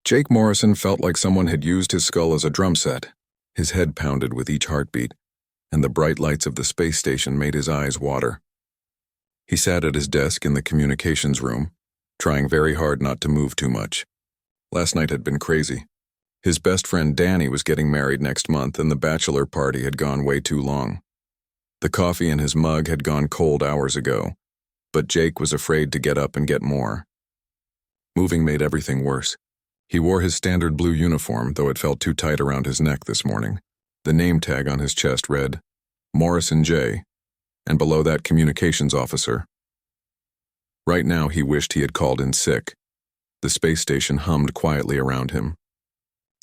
Jake Morrison felt like someone had used his skull as a drum set. His head pounded with each heartbeat, and the bright lights of the space station made his eyes water. He sat at his desk in the communications room, trying very hard not to move too much. Last night had been crazy. His best friend Danny was getting married next month, and the bachelor party had gone way too long. The coffee in his mug had gone cold hours ago, but Jake was afraid to get up and get more. Moving made everything worse. He wore his standard blue uniform, though it felt too tight around his neck this morning. The name tag on his chest read, Morrison J., and below that, communications officer. Right now he wished he had called in sick. The space station hummed quietly around him.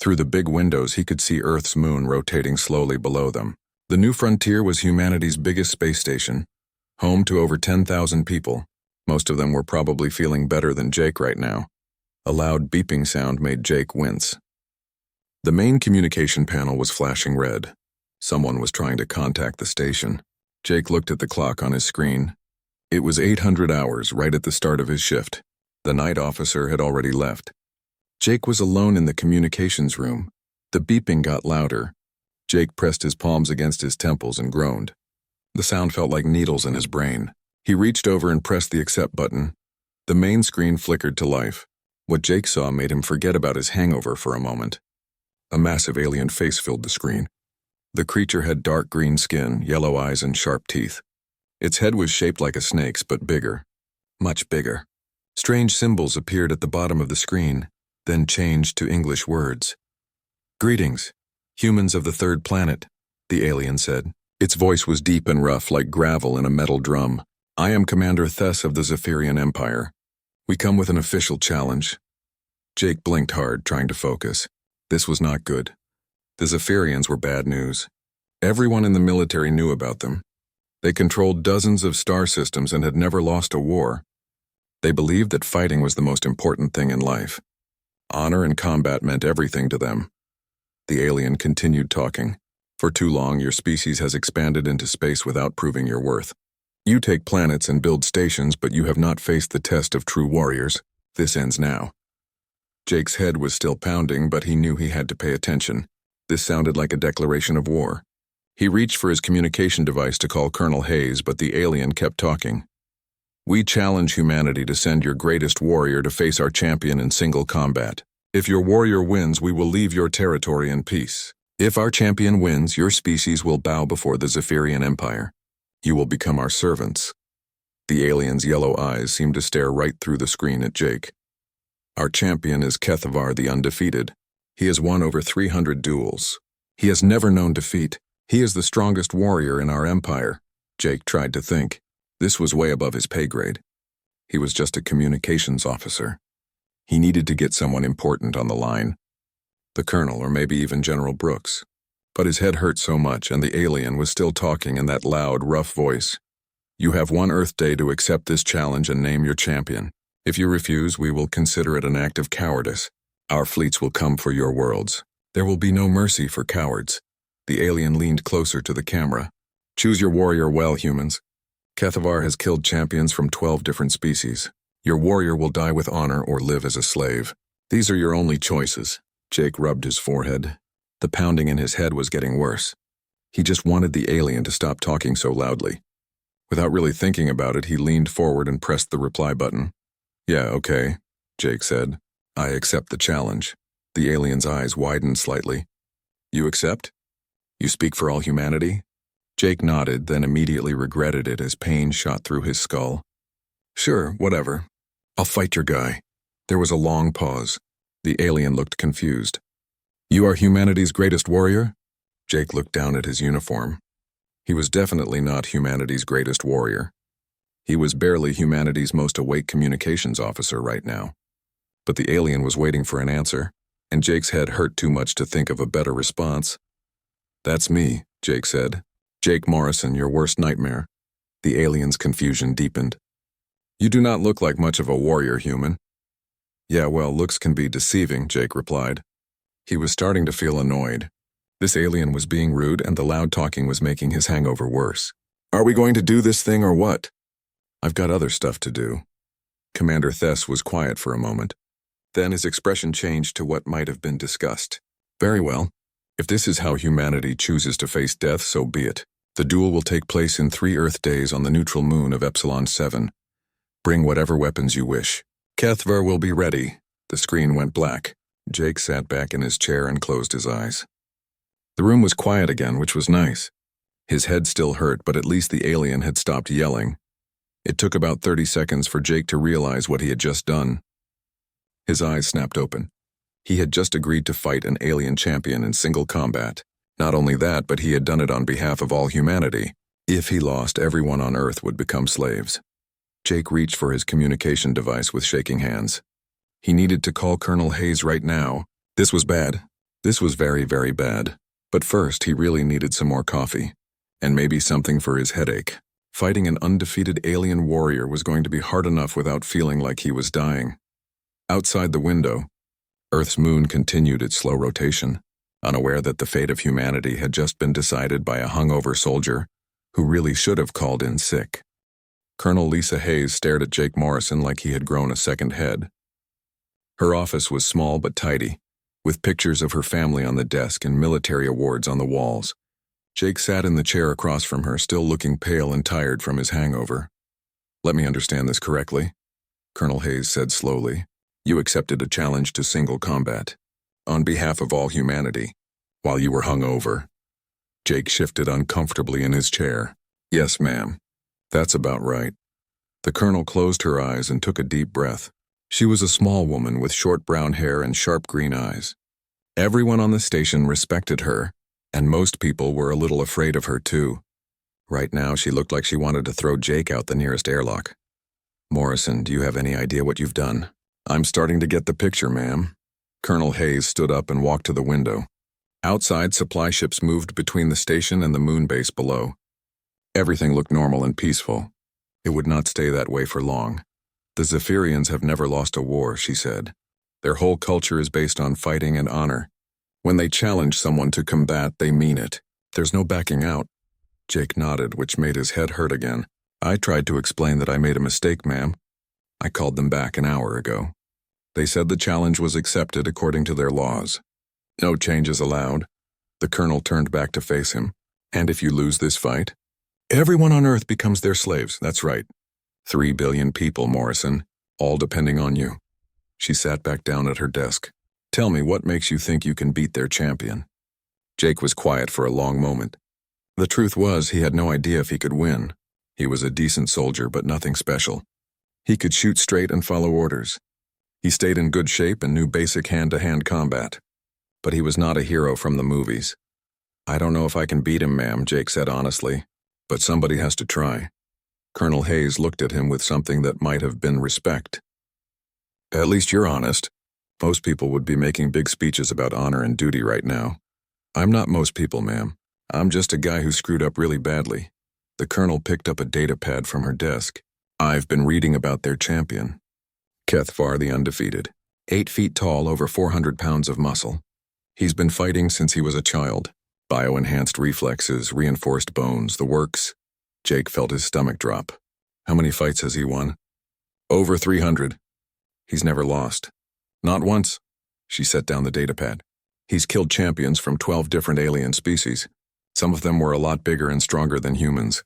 Through the big windows he could see Earth's moon rotating slowly below them. The New Frontier was humanity's biggest space station, home to over 10,000 people. Most of them were probably feeling better than Jake right now. A loud beeping sound made Jake wince. The main communication panel was flashing red. Someone was trying to contact the station. Jake looked at the clock on his screen. It was 800 hours, right at the start of his shift. The night officer had already left. Jake was alone in the communications room. The beeping got louder. Jake pressed his palms against his temples and groaned. The sound felt like needles in his brain. He reached over and pressed the accept button. The main screen flickered to life. What Jake saw made him forget about his hangover for a moment. A massive alien face filled the screen. The creature had dark green skin, yellow eyes, and sharp teeth. Its head was shaped like a snake's, but bigger. Much bigger. Strange symbols appeared at the bottom of the screen, then changed to English words. "Greetings, humans of the third planet," the alien said. Its voice was deep and rough like gravel in a metal drum. "I am Commander Thess of the Zephyrian Empire. We come with an official challenge." Jake blinked hard, trying to focus. This was not good. The Zephyrians were bad news. Everyone in the military knew about them. They controlled dozens of star systems and had never lost a war. They believed that fighting was the most important thing in life. Honor and combat meant everything to them. The alien continued talking. "For too long, your species has expanded into space without proving your worth. You take planets and build stations, but you have not faced the test of true warriors. This ends now." Jake's head was still pounding, but he knew he had to pay attention. This sounded like a declaration of war. He reached for his communication device to call Colonel Hayes, but the alien kept talking. "We challenge humanity to send your greatest warrior to face our champion in single combat. If your warrior wins, we will leave your territory in peace. If our champion wins, your species will bow before the Zephyrian Empire. You will become our servants." The alien's yellow eyes seemed to stare right through the screen at Jake. "Our champion is Kethavar the Undefeated. He has won over 300 duels. He has never known defeat. He is the strongest warrior in our empire." Jake tried to think. This was way above his pay grade. He was just a communications officer. He needed to get someone important on the line. The colonel, or maybe even General Brooks. But his head hurt so much, and the alien was still talking in that loud, rough voice. "You have one Earth day to accept this challenge and name your champion. If you refuse, we will consider it an act of cowardice. Our fleets will come for your worlds. There will be no mercy for cowards." The alien leaned closer to the camera. "Choose your warrior well, humans. Kethavar has killed champions from 12 different species. Your warrior will die with honor or live as a slave. These are your only choices." Jake rubbed his forehead. The pounding in his head was getting worse. He just wanted the alien to stop talking so loudly. Without really thinking about it, he leaned forward and pressed the reply button. "Yeah, okay," Jake said. "I accept the challenge." The alien's eyes widened slightly. "You accept? You speak for all humanity?" Jake nodded, then immediately regretted it as pain shot through his skull. "Sure, whatever. I'll fight your guy." There was a long pause. The alien looked confused. "You are humanity's greatest warrior?" Jake looked down at his uniform. He was definitely not humanity's greatest warrior. He was barely humanity's most awake communications officer right now. But the alien was waiting for an answer, and Jake's head hurt too much to think of a better response. "That's me," Jake said. "Jake Morrison, your worst nightmare." The alien's confusion deepened. "You do not look like much of a warrior, human." "Yeah, well, looks can be deceiving," Jake replied. He was starting to feel annoyed. This alien was being rude, and the loud talking was making his hangover worse. "Are we going to do this thing or what?" "I've got other stuff to do." Commander Thess was quiet for a moment. Then his expression changed to what might have been disgust. Very well. If this is how humanity chooses to face death, so be it. The duel will take place in 3 Earth days on the neutral moon of Epsilon 7. Bring whatever weapons you wish. HFY will be ready. The screen went black. Jake sat back in his chair and closed his eyes. The room was quiet again, which was nice. His head still hurt, but at least the alien had stopped yelling. It took about 30 seconds for Jake to realize what he had just done. His eyes snapped open. He had just agreed to fight an alien champion in single combat. Not only that, but he had done it on behalf of all humanity. If he lost, everyone on Earth would become slaves. Jake reached for his communication device with shaking hands. He needed to call Colonel Hayes right now. This was bad. This was very, very bad. But first, he really needed some more coffee. And maybe something for his headache. Fighting an undefeated alien warrior was going to be hard enough without feeling like he was dying. Outside the window, Earth's moon continued its slow rotation, unaware that the fate of humanity had just been decided by a hungover soldier who really should have called in sick. Colonel Lisa Hayes stared at Jake Morrison like he had grown a second head. Her office was small but tidy, with pictures of her family on the desk and military awards on the walls. Jake sat in the chair across from her, still looking pale and tired from his hangover. Let me understand this correctly, Colonel Hayes said slowly. You accepted a challenge to single combat, on behalf of all humanity, while you were hungover. Jake shifted uncomfortably in his chair. Yes, ma'am. That's about right. The colonel closed her eyes and took a deep breath. She was a small woman with short brown hair and sharp green eyes. Everyone on the station respected her, and most people were a little afraid of her too. Right now, she looked like she wanted to throw Jake out the nearest airlock. Morrison, do you have any idea what you've done? I'm starting to get the picture, ma'am. Colonel Hayes stood up and walked to the window. Outside, supply ships moved between the station and the moon base below. Everything looked normal and peaceful. It would not stay that way for long. The Zephyrians have never lost a war, she said. Their whole culture is based on fighting and honor. When they challenge someone to combat, they mean it. There's no backing out. Jake nodded, which made his head hurt again. I tried to explain that I made a mistake, ma'am. I called them back an hour ago. They said the challenge was accepted according to their laws. No changes allowed. The colonel turned back to face him. And if you lose this fight? Everyone on Earth becomes their slaves, that's right. 3 billion people, Morrison, all depending on you. She sat back down at her desk. Tell me, what makes you think you can beat their champion? Jake was quiet for a long moment. The truth was, he had no idea if he could win. He was a decent soldier, but nothing special. He could shoot straight and follow orders. He stayed in good shape and knew basic hand-to-hand combat. But he was not a hero from the movies. I don't know if I can beat him, ma'am, Jake said honestly. But somebody has to try. Colonel Hayes looked at him with something that might have been respect. At least you're honest. Most people would be making big speeches about honor and duty right now. I'm not most people, ma'am. I'm just a guy who screwed up really badly. The colonel picked up a data pad from her desk. I've been reading about their champion. HFY the undefeated. 8 feet tall, over 400 pounds of muscle. He's been fighting since he was a child. Bio-enhanced reflexes, reinforced bones, the works. Jake felt his stomach drop. How many fights has he won? Over 300. He's never lost. Not once. She set down the datapad. He's killed champions from 12 different alien species. Some of them were a lot bigger and stronger than humans.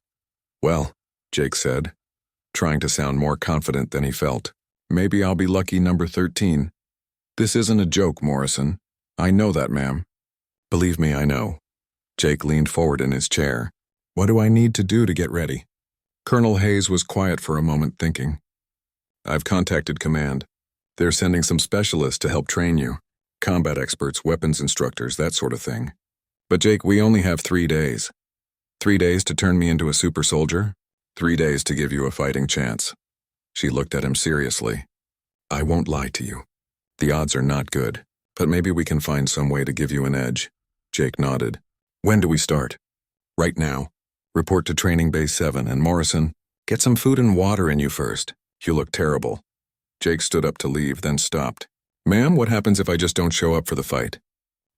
Well, Jake said, trying to sound more confident than he felt. Maybe I'll be lucky number 13. This isn't a joke, Morrison. I know that, ma'am. Believe me, I know. Jake leaned forward in his chair. What do I need to do to get ready? Colonel Hayes was quiet for a moment, thinking. I've contacted command. They're sending some specialists to help train you. Combat experts, weapons instructors, that sort of thing. But Jake, we only have 3 days. 3 days to turn me into a super soldier? 3 days to give you a fighting chance. She looked at him seriously. I won't lie to you. The odds are not good, but maybe we can find some way to give you an edge. Jake nodded. When do we start? Right now. Report to Training Base 7, and Morrison, get some food and water in you first. You look terrible. Jake stood up to leave, then stopped. Ma'am, what happens if I just don't show up for the fight?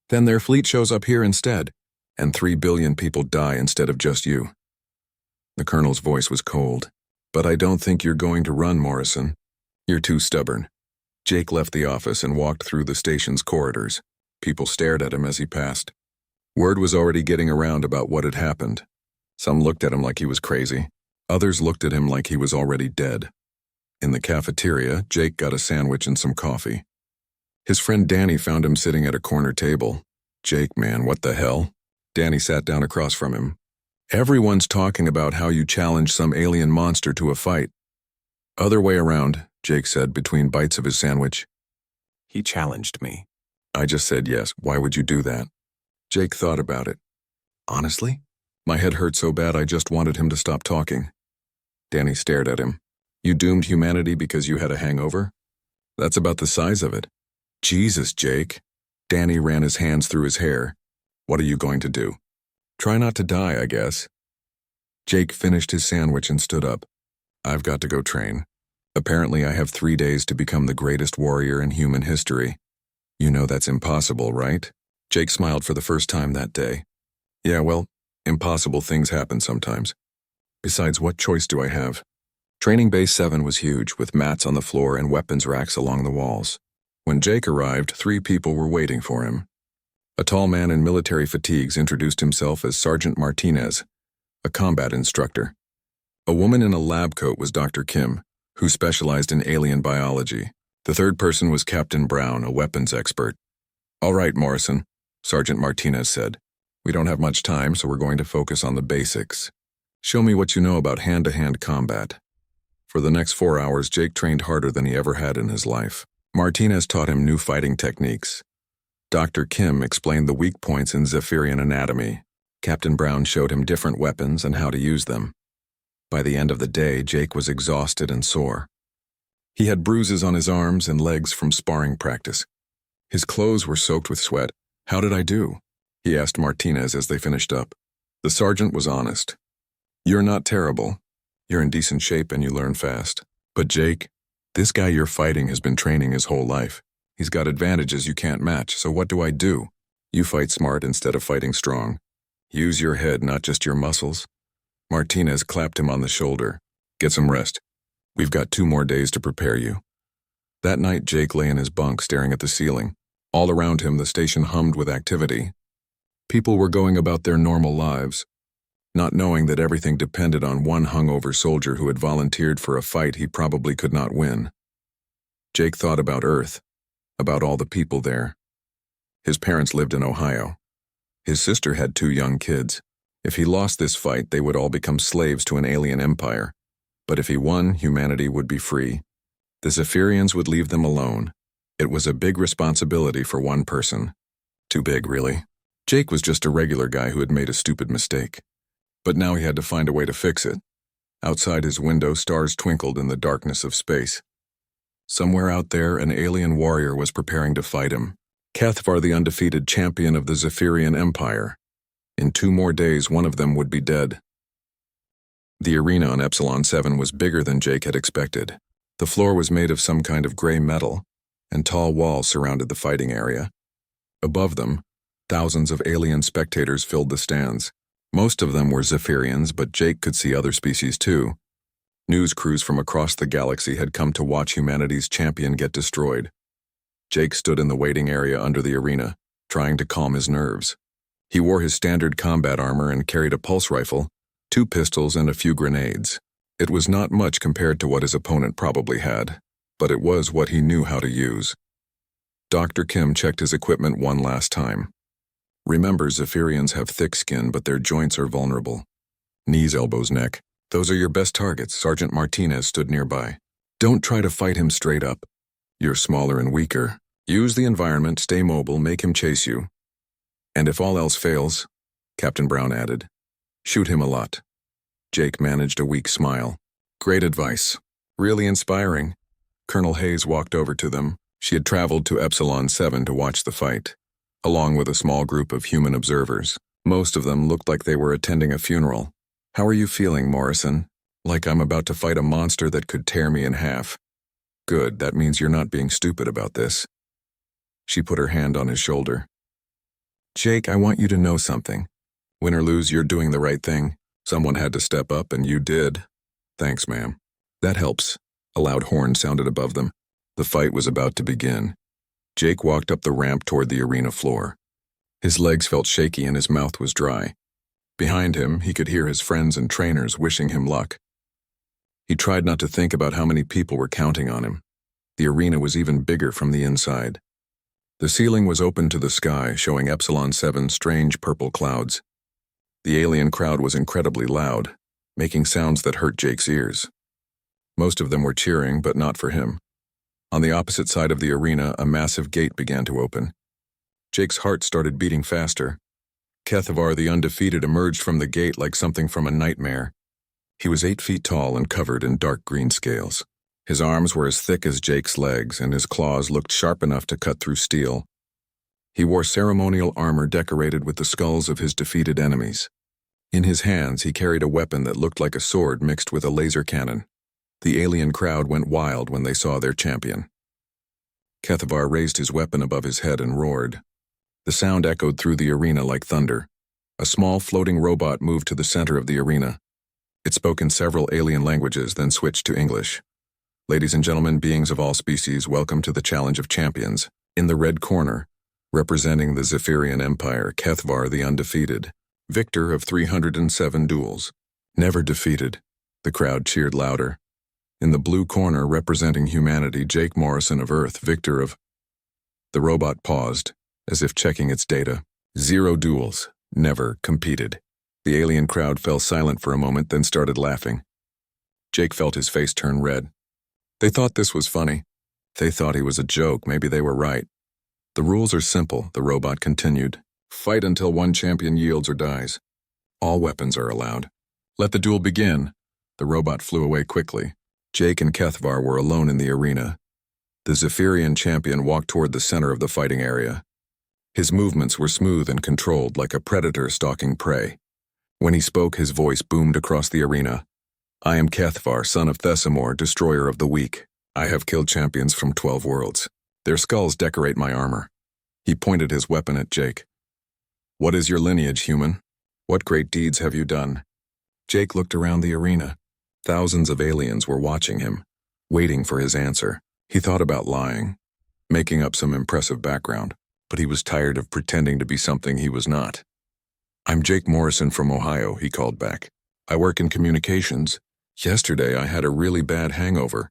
Then their fleet shows up here instead, and 3 billion people die instead of just you. The colonel's voice was cold. But I don't think you're going to run, Morrison. You're too stubborn. Jake left the office and walked through the station's corridors. People stared at him as he passed. Word was already getting around about what had happened. Some looked at him like he was crazy. Others looked at him like he was already dead. In the cafeteria, Jake got a sandwich and some coffee. His friend Danny found him sitting at a corner table. Jake, man, what the hell? Danny sat down across from him. Everyone's talking about how you challenged some alien monster to a fight. Other way around, Jake said between bites of his sandwich. He challenged me. I just said yes. Why would you do that? Jake thought about it. Honestly? My head hurt so bad I just wanted him to stop talking. Danny stared at him. You doomed humanity because you had a hangover? That's about the size of it. Jesus, Jake. Danny ran his hands through his hair. What are you going to do? Try not to die, I guess. Jake finished his sandwich and stood up. I've got to go train. Apparently I have 3 days to become the greatest warrior in human history. You know that's impossible, right? Jake smiled for the first time that day. Yeah, well, impossible things happen sometimes. Besides, what choice do I have? Training Base 7 was huge, with mats on the floor and weapons racks along the walls. When Jake arrived, 3 people were waiting for him. A tall man in military fatigues introduced himself as Sergeant Martinez, a combat instructor. A woman in a lab coat was Dr. Kim, who specialized in alien biology. The third person was Captain Brown, a weapons expert. All right, Morrison, Sergeant Martinez said. We don't have much time, so we're going to focus on the basics. Show me what you know about hand-to-hand combat. For the next 4 hours, Jake trained harder than he ever had in his life. Martinez taught him new fighting techniques. Dr. Kim explained the weak points in Zephyrian anatomy. Captain Brown showed him different weapons and how to use them. By the end of the day, Jake was exhausted and sore. He had bruises on his arms and legs from sparring practice. His clothes were soaked with sweat. How did I do? He asked Martinez as they finished up. The sergeant was honest. You're not terrible. You're in decent shape and you learn fast. But Jake, this guy you're fighting has been training his whole life. He's got advantages you can't match, so what do? You fight smart instead of fighting strong. Use your head, not just your muscles. Martinez clapped him on the shoulder. Get some rest. We've got 2 more days to prepare you. That night, Jake lay in his bunk staring at the ceiling. All around him, the station hummed with activity. People were going about their normal lives, not knowing that everything depended on one hungover soldier who had volunteered for a fight he probably could not win. Jake thought about Earth, about all the people there. His parents lived in Ohio. His sister had 2 young kids. If he lost this fight, they would all become slaves to an alien empire. But if he won, humanity would be free. The Zephyrians would leave them alone. It was a big responsibility for one person. Too big, really. Jake was just a regular guy who had made a stupid mistake. But now he had to find a way to fix it. Outside his window, stars twinkled in the darkness of space. Somewhere out there, an alien warrior was preparing to fight him. Cathvar, the undefeated champion of the Zephyrian Empire. In 2 more days, one of them would be dead. The arena on Epsilon 7 was bigger than Jake had expected. The floor was made of some kind of gray metal, and tall walls surrounded the fighting area. Above them, thousands of alien spectators filled the stands. Most of them were Zephyrians, but Jake could see other species too. News crews from across the galaxy had come to watch humanity's champion get destroyed. Jake stood in the waiting area under the arena, trying to calm his nerves. He wore his standard combat armor and carried a pulse rifle, 2 pistols, and a few grenades. It was not much compared to what his opponent probably had, but it was what he knew how to use. Dr. Kim checked his equipment one last time. Remember, Zephyrians have thick skin, but their joints are vulnerable. Knees, elbows, neck. Those are your best targets. Sergeant Martinez stood nearby. Don't try to fight him straight up. You're smaller and weaker. Use the environment, stay mobile, make him chase you. And if all else fails, Captain Brown added, shoot him a lot. Jake managed a weak smile. Great advice. Really inspiring. Colonel Hayes walked over to them. She had traveled to Epsilon 7 to watch the fight, along with a small group of human observers. Most of them looked like they were attending a funeral. How are you feeling, Morrison? Like I'm about to fight a monster that could tear me in half. Good, that means you're not being stupid about this. She put her hand on his shoulder. Jake, I want you to know something. Win or lose, you're doing the right thing. Someone had to step up, and you did. Thanks, ma'am. That helps. A loud horn sounded above them. The fight was about to begin. Jake walked up the ramp toward the arena floor. His legs felt shaky and his mouth was dry. Behind him, he could hear his friends and trainers wishing him luck. He tried not to think about how many people were counting on him. The arena was even bigger from the inside. The ceiling was open to the sky, showing Epsilon 7 strange purple clouds. The alien crowd was incredibly loud, making sounds that hurt Jake's ears. Most of them were cheering, but not for him. On the opposite side of the arena, a massive gate began to open. Jake's heart started beating faster. HFY the Undefeated emerged from the gate like something from a nightmare. He was 8 feet tall and covered in dark green scales. His arms were as thick as Jake's legs, and his claws looked sharp enough to cut through steel. He wore ceremonial armor decorated with the skulls of his defeated enemies. In his hands, he carried a weapon that looked like a sword mixed with a laser cannon. The alien crowd went wild when they saw their champion. HFY raised his weapon above his head and roared. The sound echoed through the arena like thunder. A small floating robot moved to the center of the arena. It spoke in several alien languages, then switched to English. Ladies and gentlemen, beings of all species, welcome to the Challenge of Champions. In the red corner, representing the Zephyrian Empire, HFY the Undefeated, victor of 307 duels. Never defeated. The crowd cheered louder. In the blue corner, representing humanity, Jake Morrison of Earth, victor of... The robot paused, as if checking its data. 0 duels. Never competed. The alien crowd fell silent for a moment, then started laughing. Jake felt his face turn red. They thought this was funny. They thought he was a joke. Maybe they were right. The rules are simple, the robot continued. Fight until one champion yields or dies. All weapons are allowed. Let the duel begin. The robot flew away quickly. Jake and HFY were alone in the arena. The Zephyrian champion walked toward the center of the fighting area. His movements were smooth and controlled, like a predator stalking prey. When he spoke, his voice boomed across the arena. I am HFY, son of Thesamor, destroyer of the weak. I have killed champions from 12 worlds. Their skulls decorate my armor. He pointed his weapon at Jake. What is your lineage, human? What great deeds have you done? Jake looked around the arena. Thousands of aliens were watching him, waiting for his answer. He thought about lying, making up some impressive background, but he was tired of pretending to be something he was not. I'm Jake Morrison from Ohio, he called back. I work in communications. Yesterday I had a really bad hangover.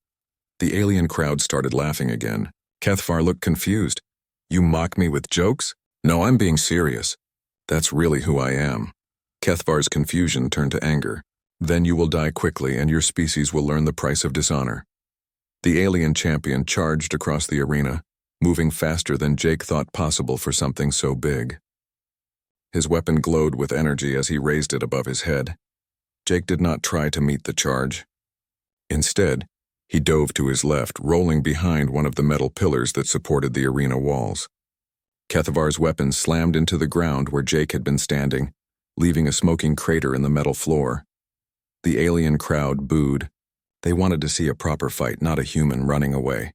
The alien crowd started laughing again. HFY looked confused. You mock me with jokes? No, I'm being serious. That's really who I am. HFY's confusion turned to anger. Then you will die quickly and your species will learn the price of dishonor. The alien champion charged across the arena, moving faster than Jake thought possible for something so big. His weapon glowed with energy as he raised it above his head. Jake did not try to meet the charge. Instead, he dove to his left, rolling behind one of the metal pillars that supported the arena walls. HFY's weapon slammed into the ground where Jake had been standing, leaving a smoking crater in the metal floor. The alien crowd booed. They wanted to see a proper fight, not a human running away.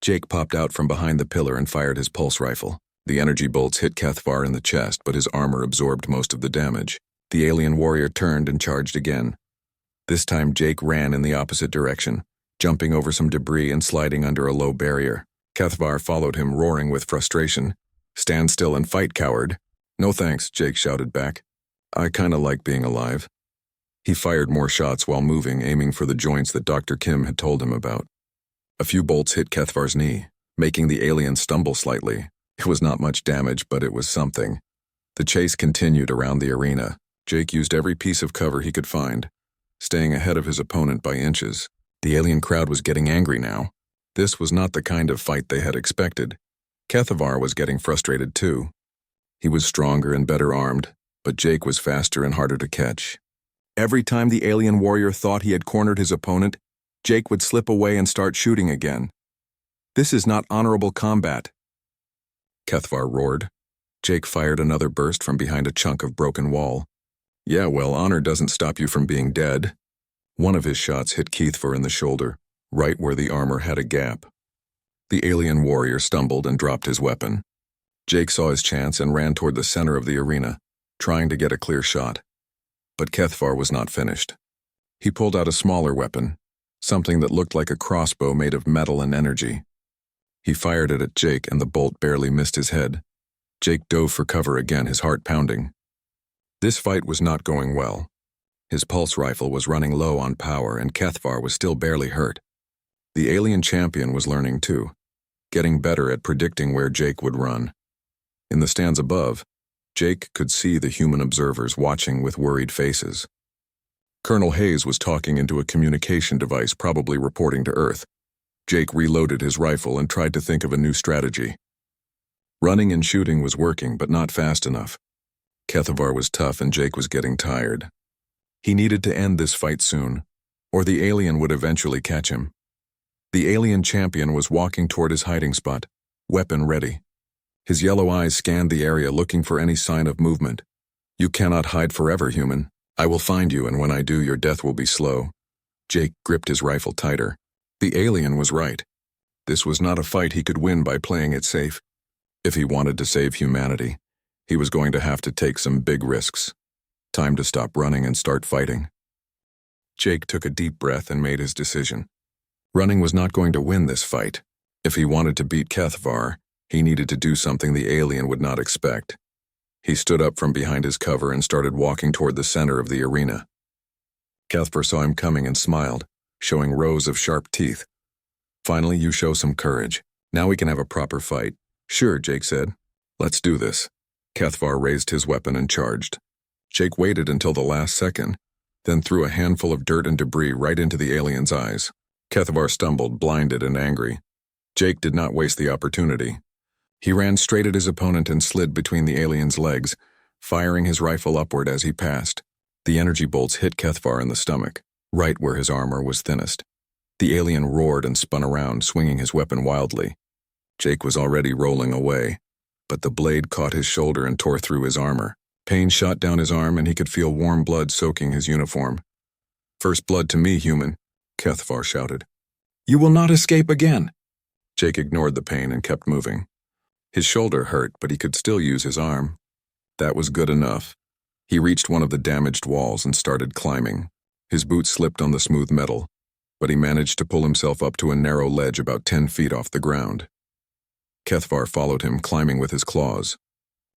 Jake popped out from behind the pillar and fired his pulse rifle. The energy bolts hit HFY in the chest, but his armor absorbed most of the damage. The alien warrior turned and charged again. This time Jake ran in the opposite direction, jumping over some debris and sliding under a low barrier. HFY followed him, roaring with frustration. Stand still and fight, coward. No thanks, Jake shouted back. I kinda like being alive. He fired more shots while moving, aiming for the joints that Dr. Kim had told him about. A few bolts hit HFY's knee, making the alien stumble slightly. It was not much damage, but it was something. The chase continued around the arena. Jake used every piece of cover he could find, staying ahead of his opponent by inches. The alien crowd was getting angry now. This was not the kind of fight they had expected. HFY was getting frustrated too. He was stronger and better armed, but Jake was faster and harder to catch. Every time the alien warrior thought he had cornered his opponent, Jake would slip away and start shooting again. This is not honorable combat. HFY roared. Jake fired another burst from behind a chunk of broken wall. Yeah, well, honor doesn't stop you from being dead. One of his shots hit HFY in the shoulder, right where the armor had a gap. The alien warrior stumbled and dropped his weapon. Jake saw his chance and ran toward the center of the arena, trying to get a clear shot. But HFY was not finished. He pulled out a smaller weapon, something that looked like a crossbow made of metal and energy. He fired it at Jake and the bolt barely missed his head. Jake dove for cover again, his heart pounding. This fight was not going well. His pulse rifle was running low on power and Kethvar was still barely hurt. The alien champion was learning too, getting better at predicting where Jake would run. In the stands above, Jake could see the human observers watching with worried faces. Colonel Hayes was talking into a communication device, probably reporting to Earth. Jake reloaded his rifle and tried to think of a new strategy. Running and shooting was working, but not fast enough. Kethvar was tough and Jake was getting tired. He needed to end this fight soon, or the alien would eventually catch him. The alien champion was walking toward his hiding spot, weapon ready. His yellow eyes scanned the area looking for any sign of movement. "You cannot hide forever, human. I will find you, and when I do, your death will be slow." Jake gripped his rifle tighter. The alien was right. This was not a fight he could win by playing it safe. If he wanted to save humanity, he was going to have to take some big risks. Time to stop running and start fighting. Jake took a deep breath and made his decision. Running was not going to win this fight. If he wanted to beat Kethvar, he needed to do something the alien would not expect. He stood up from behind his cover and started walking toward the center of the arena. Kethvar saw him coming and smiled, showing rows of sharp teeth. "Finally, you show some courage. Now we can have a proper fight." "Sure," Jake said. "Let's do this." Kethvar raised his weapon and charged. Jake waited until the last second, then threw a handful of dirt and debris right into the alien's eyes. Kethvar stumbled, blinded and angry. Jake did not waste the opportunity. He ran straight at his opponent and slid between the alien's legs, firing his rifle upward as he passed. The energy bolts hit Kethvar in the stomach, right where his armor was thinnest. The alien roared and spun around, swinging his weapon wildly. Jake was already rolling away, but the blade caught his shoulder and tore through his armor. Pain shot down his arm and he could feel warm blood soaking his uniform. "First blood to me, human," Kethvar shouted. "You will not escape again." Jake ignored the pain and kept moving. His shoulder hurt, but he could still use his arm. That was good enough. He reached one of the damaged walls and started climbing. His boots slipped on the smooth metal, but he managed to pull himself up to a narrow ledge about 10 feet off the ground. Kethvar followed him, climbing with his claws.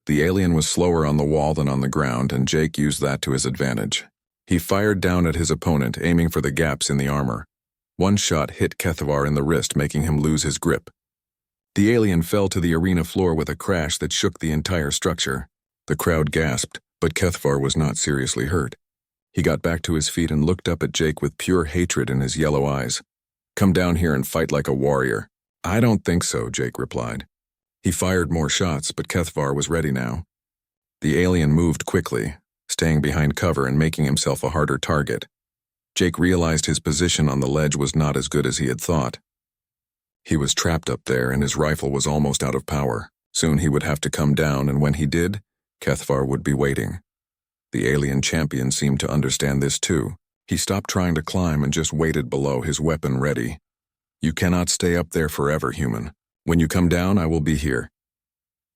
The alien was slower on the wall than on the ground, and Jake used that to his advantage. He fired down at his opponent, aiming for the gaps in the armor. One shot hit Kethvar in the wrist, making him lose his grip. The alien fell to the arena floor with a crash that shook the entire structure. The crowd gasped, but Kethvar was not seriously hurt. He got back to his feet and looked up at Jake with pure hatred in his yellow eyes. "Come down here and fight like a warrior." "I don't think so," Jake replied. He fired more shots, but Kethvar was ready now. The alien moved quickly, staying behind cover and making himself a harder target. Jake realized his position on the ledge was not as good as he had thought. He was trapped up there and his rifle was almost out of power. Soon he would have to come down, and when he did, Kethvar would be waiting. The alien champion seemed to understand this too. He stopped trying to climb and just waited below, his weapon ready. "You cannot stay up there forever, human. When you come down, I will be here."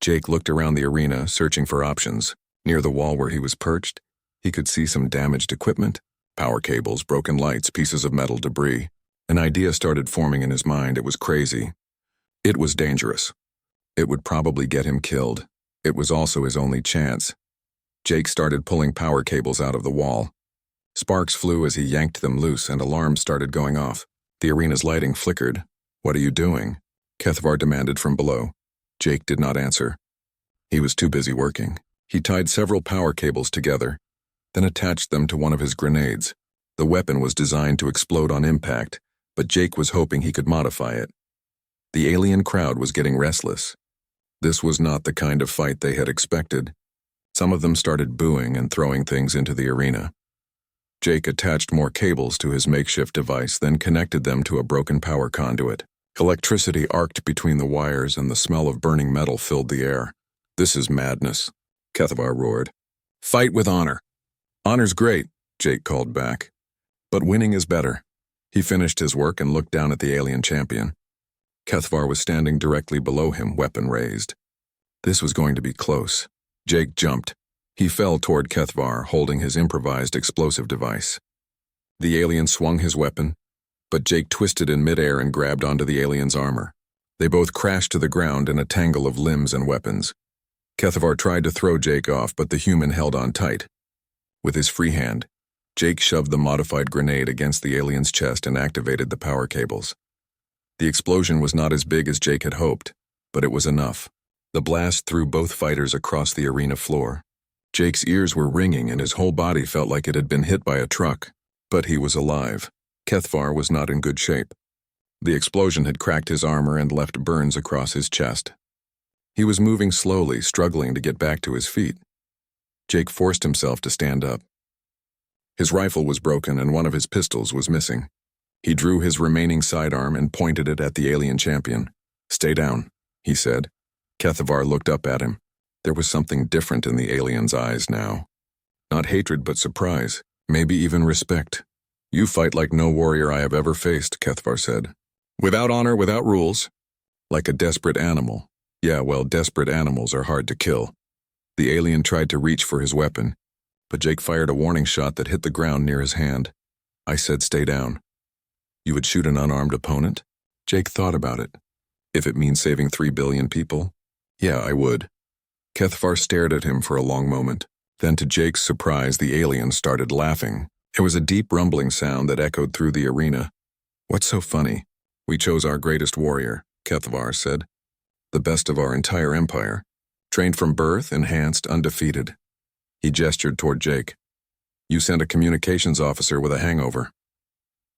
Jake looked around the arena, searching for options. Near the wall where he was perched, he could see some damaged equipment, power cables, broken lights, pieces of metal debris. An idea started forming in his mind. It was crazy. It was dangerous. It would probably get him killed. It was also his only chance. Jake started pulling power cables out of the wall. Sparks flew as he yanked them loose and alarms started going off. The arena's lighting flickered. "What are you doing?" Kethvar demanded from below. Jake did not answer. He was too busy working. He tied several power cables together, then attached them to one of his grenades. The weapon was designed to explode on impact, but Jake was hoping he could modify it. The alien crowd was getting restless. This was not the kind of fight they had expected. Some of them started booing and throwing things into the arena. Jake attached more cables to his makeshift device, then connected them to a broken power conduit. Electricity arced between the wires and the smell of burning metal filled the air. "This is madness," Kethvar roared. "Fight with honor." "Honor's great," Jake called back. "But winning is better." He finished his work and looked down at the alien champion. Kethvar was standing directly below him, weapon raised. This was going to be close. Jake jumped. He fell toward Kethvar, holding his improvised explosive device. The alien swung his weapon, but Jake twisted in midair and grabbed onto the alien's armor. They both crashed to the ground in a tangle of limbs and weapons. Kethavar tried to throw Jake off, but the human held on tight. With his free hand, Jake shoved the modified grenade against the alien's chest and activated the power cables. The explosion was not as big as Jake had hoped, but it was enough. The blast threw both fighters across the arena floor. Jake's ears were ringing and his whole body felt like it had been hit by a truck. But he was alive. Kethavar was not in good shape. The explosion had cracked his armor and left burns across his chest. He was moving slowly, struggling to get back to his feet. Jake forced himself to stand up. His rifle was broken and one of his pistols was missing. He drew his remaining sidearm and pointed it at the alien champion. "Stay down," he said. Kethavar looked up at him. There was something different in the alien's eyes now. Not hatred, but surprise, maybe even respect. "You fight like no warrior I have ever faced," Kethavar said. "Without honor, without rules. Like a desperate animal. Yeah, well, desperate animals are hard to kill." The alien tried to reach for his weapon, but Jake fired a warning shot that hit the ground near his hand. "I said stay down." "You would shoot an unarmed opponent?" Jake thought about it. "If it means saving 3 billion people? Yeah, I would." Kethavar stared at him for a long moment. Then, to Jake's surprise, the alien started laughing. It was a deep rumbling sound that echoed through the arena. "What's so funny? We chose our greatest warrior," Kethavar said. "The best of our entire empire. Trained from birth, enhanced, undefeated." He gestured toward Jake. "You sent a communications officer with a hangover.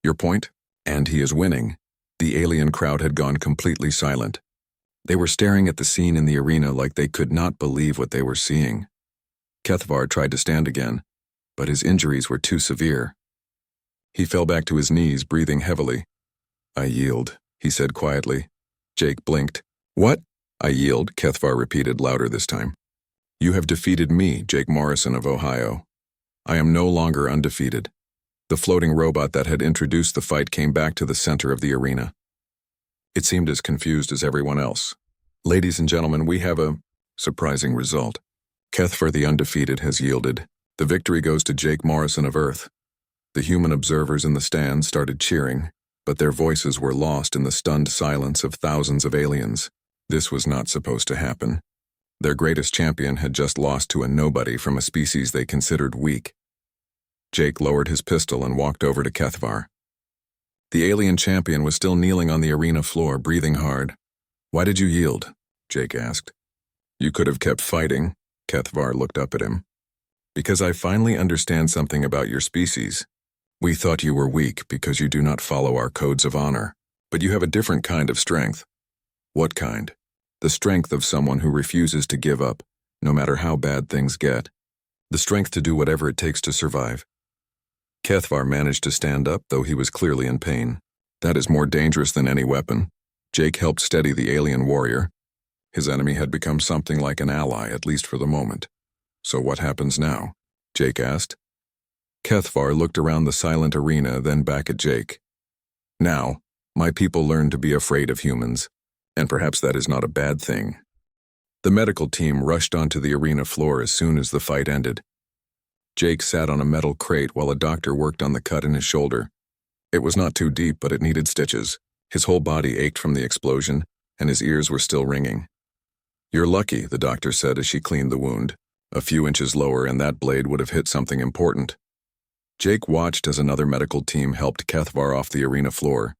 Your point? And he is winning." The alien crowd had gone completely silent. They were staring at the scene in the arena like they could not believe what they were seeing. Kethavar tried to stand again, but his injuries were too severe. He fell back to his knees, breathing heavily. "I yield," he said quietly. Jake blinked. "What?" "I yield," Kethavar repeated, louder this time. "You have defeated me, Jake Morrison of Ohio. I am no longer undefeated." The floating robot that had introduced the fight came back to the center of the arena. It seemed as confused as everyone else. "Ladies and gentlemen, we have a surprising result. Kethavar the undefeated has yielded. The victory goes to Jake Morrison of Earth." The human observers in the stands started cheering, but their voices were lost in the stunned silence of thousands of aliens. This was not supposed to happen. Their greatest champion had just lost to a nobody from a species they considered weak. Jake lowered his pistol and walked over to Kethavar. The alien champion was still kneeling on the arena floor, breathing hard. "Why did you yield?" Jake asked. "You could have kept fighting." Kethavar looked up at him. "Because I finally understand something about your species. We thought you were weak because you do not follow our codes of honor, but you have a different kind of strength." "What kind?" "The strength of someone who refuses to give up, no matter how bad things get. The strength to do whatever it takes to survive." Kethavar managed to stand up, though he was clearly in pain. "That is more dangerous than any weapon." Jake helped steady the alien warrior. His enemy had become something like an ally, at least for the moment. "So what happens now?" Jake asked. Kethavar looked around the silent arena, then back at Jake. "Now, my people learn to be afraid of humans, and perhaps that is not a bad thing." The medical team rushed onto the arena floor as soon as the fight ended. Jake sat on a metal crate while a doctor worked on the cut in his shoulder. It was not too deep, but it needed stitches. His whole body ached from the explosion, and his ears were still ringing. "You're lucky," the doctor said as she cleaned the wound. "A few inches lower and that blade would have hit something important." Jake watched as another medical team helped Kethavar off the arena floor.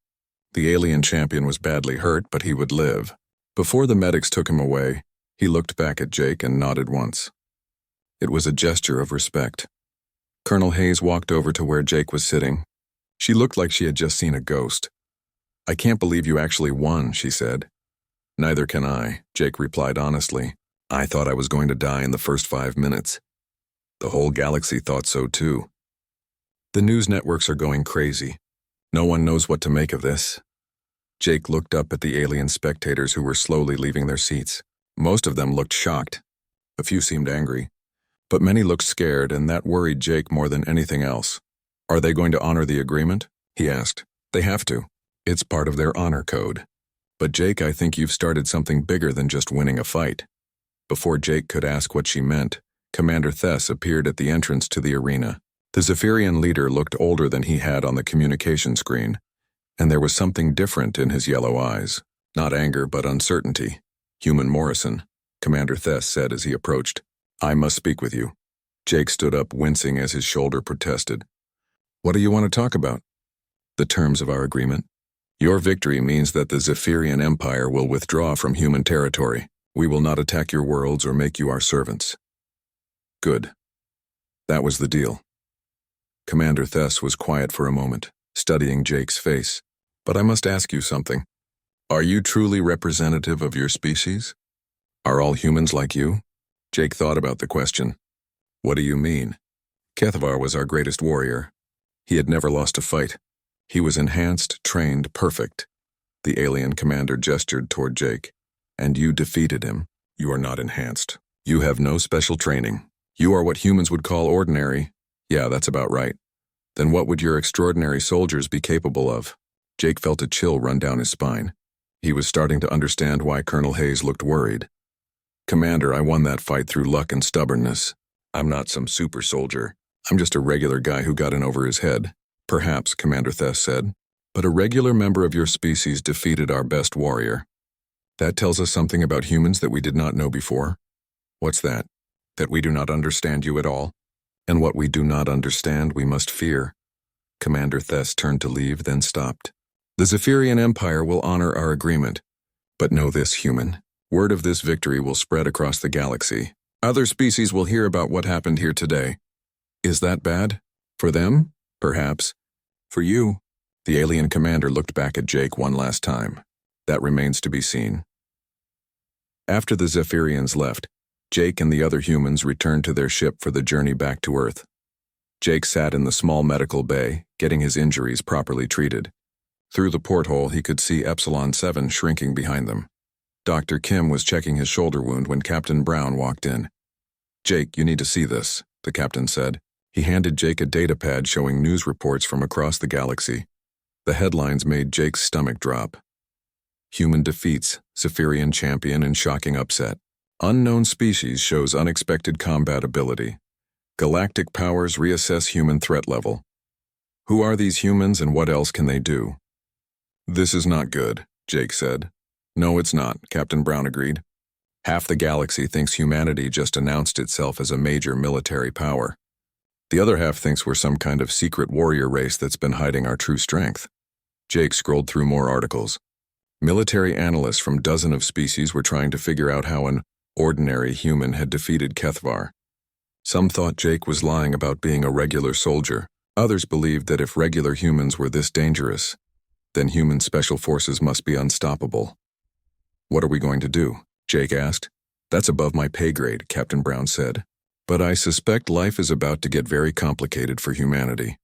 The alien champion was badly hurt, but he would live. Before the medics took him away, he looked back at Jake and nodded once. It was a gesture of respect. Colonel Hayes walked over to where Jake was sitting. She looked like she had just seen a ghost. "I can't believe you actually won," she said. "Neither can I," Jake replied honestly. "I thought I was going to die in the first 5 minutes. The whole galaxy thought so too. The news networks are going crazy. No one knows what to make of this." Jake looked up at the alien spectators who were slowly leaving their seats. Most of them looked shocked. A few seemed angry. But many looked scared, and that worried Jake more than anything else. "Are they going to honor the agreement?" he asked. "They have to. It's part of their honor code." "But Jake, I think you've started something bigger than just winning a fight." Before Jake could ask what she meant, Commander Thess appeared at the entrance to the arena. The Zephyrian leader looked older than he had on the communication screen, and there was something different in his yellow eyes. Not anger, but uncertainty. Human Morrison, Commander Thess said as he approached. I must speak with you. Jake stood up, wincing as his shoulder protested. What do you want to talk about? The terms of our agreement. Your victory means that the Zephyrian Empire will withdraw from human territory. We will not attack your worlds or make you our servants. Good. That was the deal. Commander Thess was quiet for a moment, studying Jake's face. But I must ask you something. Are you truly representative of your species? Are all humans like you? Jake thought about the question. What do you mean? Kethvar was our greatest warrior. He had never lost a fight. He was enhanced, trained, perfect. The alien commander gestured toward Jake. And you defeated him. You are not enhanced. You have no special training. You are what humans would call ordinary. Yeah, that's about right. Then what would your extraordinary soldiers be capable of? Jake felt a chill run down his spine. He was starting to understand why Colonel Hayes looked worried. Commander, I won that fight through luck and stubbornness. I'm not some super soldier. I'm just a regular guy who got in over his head. Perhaps, Commander Thess said. But a regular member of your species defeated our best warrior. That tells us something about humans that we did not know before. What's that? That we do not understand you at all? And what we do not understand, we must fear. Commander Thess turned to leave, then stopped. The Zephyrian Empire will honor our agreement. But know this, human. Word of this victory will spread across the galaxy. Other species will hear about what happened here today. Is that bad? For them? Perhaps. For you? The alien commander looked back at Jake one last time. That remains to be seen. After the Zephyrians left, Jake and the other humans returned to their ship for the journey back to Earth. Jake sat in the small medical bay, getting his injuries properly treated. Through the porthole, he could see Epsilon 7 shrinking behind them. Dr. Kim was checking his shoulder wound when Captain Brown walked in. Jake, you need to see this, the captain said. He handed Jake a datapad showing news reports from across the galaxy. The headlines made Jake's stomach drop. Human defeats, Zephyrian champion in shocking upset. Unknown species shows unexpected combat ability. Galactic powers reassess human threat level. Who are these humans and what else can they do? This is not good, Jake said. No, it's not, Captain Brown agreed. Half the galaxy thinks humanity just announced itself as a major military power. The other half thinks we're some kind of secret warrior race that's been hiding our true strength. Jake scrolled through more articles. Military analysts from dozens of species were trying to figure out how an ordinary human had defeated Kethvar. Some thought Jake was lying about being a regular soldier. Others believed that if regular humans were this dangerous, then human special forces must be unstoppable. What are we going to do? Jake asked. That's above my pay grade, Captain Brown said. But I suspect life is about to get very complicated for humanity.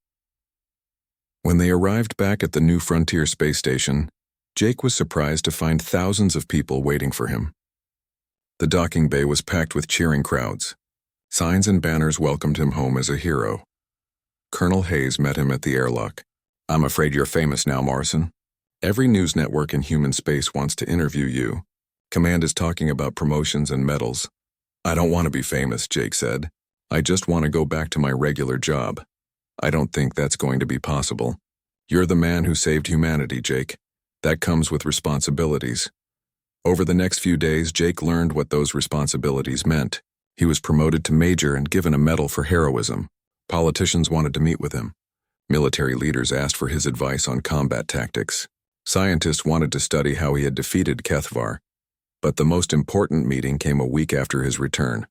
When they arrived back at the New Frontier space station, Jake was surprised to find thousands of people waiting for him. The docking bay was packed with cheering crowds. Signs and banners welcomed him home as a hero. Colonel Hayes met him at the airlock. I'm afraid you're famous now, Morrison. Every news network in human space wants to interview you. Command is talking about promotions and medals. I don't want to be famous, Jake said. I just want to go back to my regular job. I don't think that's going to be possible. You're the man who saved humanity, Jake. That comes with responsibilities. Over the next few days, Jake learned what those responsibilities meant. He was promoted to major and given a medal for heroism. Politicians wanted to meet with him. Military leaders asked for his advice on combat tactics. Scientists wanted to study how he had defeated Kethvar. But the most important meeting came a week after his return.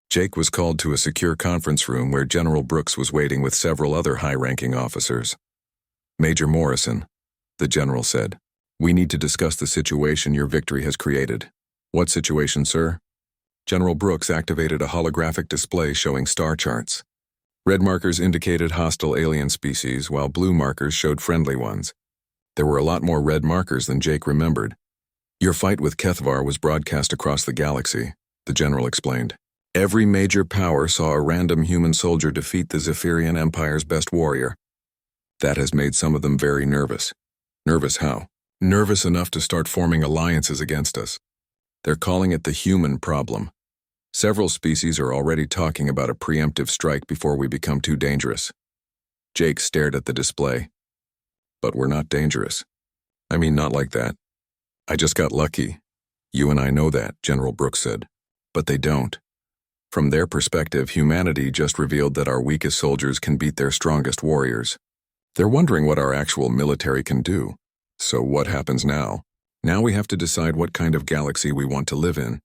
Jake was called to a secure conference room where General Brooks was waiting with several other high-ranking officers. Major Morrison, the general said, we need to discuss the situation your victory has created. What situation, sir? General Brooks activated a holographic display showing star charts. Red markers indicated hostile alien species, while blue markers showed friendly ones. There were a lot more red markers than Jake remembered. Your fight with Kethvar was broadcast across the galaxy, the general explained. Every major power saw a random human soldier defeat the Zephyrian Empire's best warrior. That has made some of them very nervous. Nervous how? Nervous enough to start forming alliances against us. They're calling it the human problem. Several species are already talking about a preemptive strike before we become too dangerous. Jake stared at the display. But we're not dangerous. I mean, not like that. I just got lucky. You and I know that, General Brooks said. But they don't. From their perspective, humanity just revealed that our weakest soldiers can beat their strongest warriors. They're wondering what our actual military can do. So what happens now? Now we have to decide what kind of galaxy we want to live in.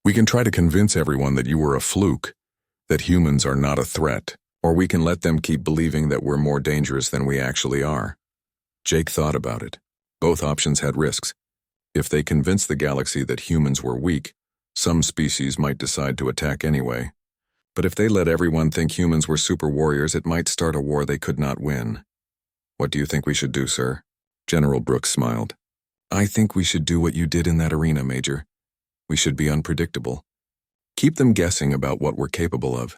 We can try to convince everyone that you were a fluke, that humans are not a threat, or we can let them keep believing that we're more dangerous than we actually are. Jake thought about it. Both options had risks. If they convinced the galaxy that humans were weak, some species might decide to attack anyway. But if they let everyone think humans were super warriors, it might start a war they could not win. What do you think we should do, sir? General Brooks smiled. I think we should do what you did in that arena, Major. We should be unpredictable. Keep them guessing about what we're capable of.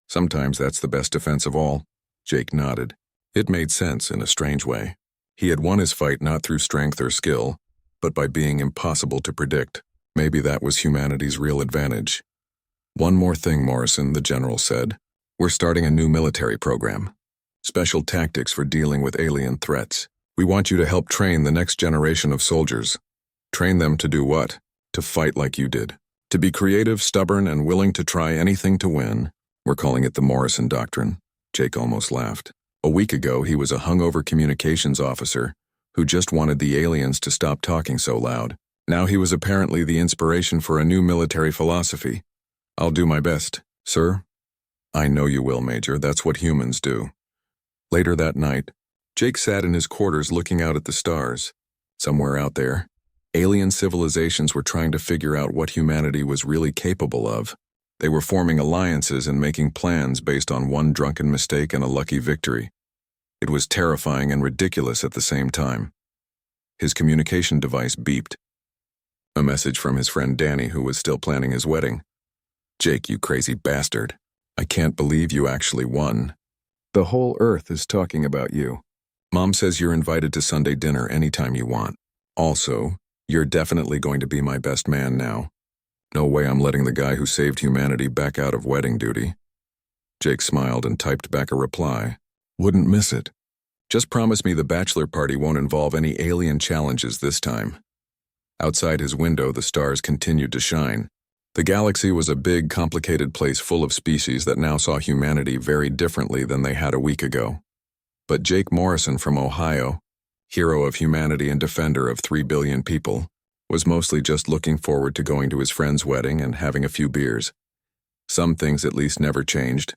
Sometimes that's the best defense of all. Jake nodded. It made sense in a strange way. He had won his fight not through strength or skill, but by being impossible to predict. Maybe that was humanity's real advantage. One more thing, Morrison, the general said. We're starting a new military program. Special tactics for dealing with alien threats. We want you to help train the next generation of soldiers. Train them to do what? To fight like you did. To be creative, stubborn, and willing to try anything to win. We're calling it the Morrison Doctrine. Jake almost laughed. A week ago, he was a hungover communications officer who just wanted the aliens to stop talking so loud. Now he was apparently the inspiration for a new military philosophy. I'll do my best, sir. I know you will, Major. That's what humans do. Later that night, Jake sat in his quarters looking out at the stars. Somewhere out there, alien civilizations were trying to figure out what humanity was really capable of. They were forming alliances and making plans based on one drunken mistake and a lucky victory. It was terrifying and ridiculous at the same time. His communication device beeped. A message from his friend Danny, who was still planning his wedding. Jake, you crazy bastard. I can't believe you actually won. The whole Earth is talking about you. Mom says you're invited to Sunday dinner anytime you want. Also, you're definitely going to be my best man now. No way I'm letting the guy who saved humanity back out of wedding duty. Jake smiled and typed back a reply. Wouldn't miss it. Just promise me the bachelor party won't involve any alien challenges this time. Outside his window, the stars continued to shine. The galaxy was a big, complicated place full of species that now saw humanity very differently than they had a week ago. But Jake Morrison from Ohio, hero of humanity and defender of 3 billion people, was mostly just looking forward to going to his friend's wedding and having a few beers. Some things at least never changed.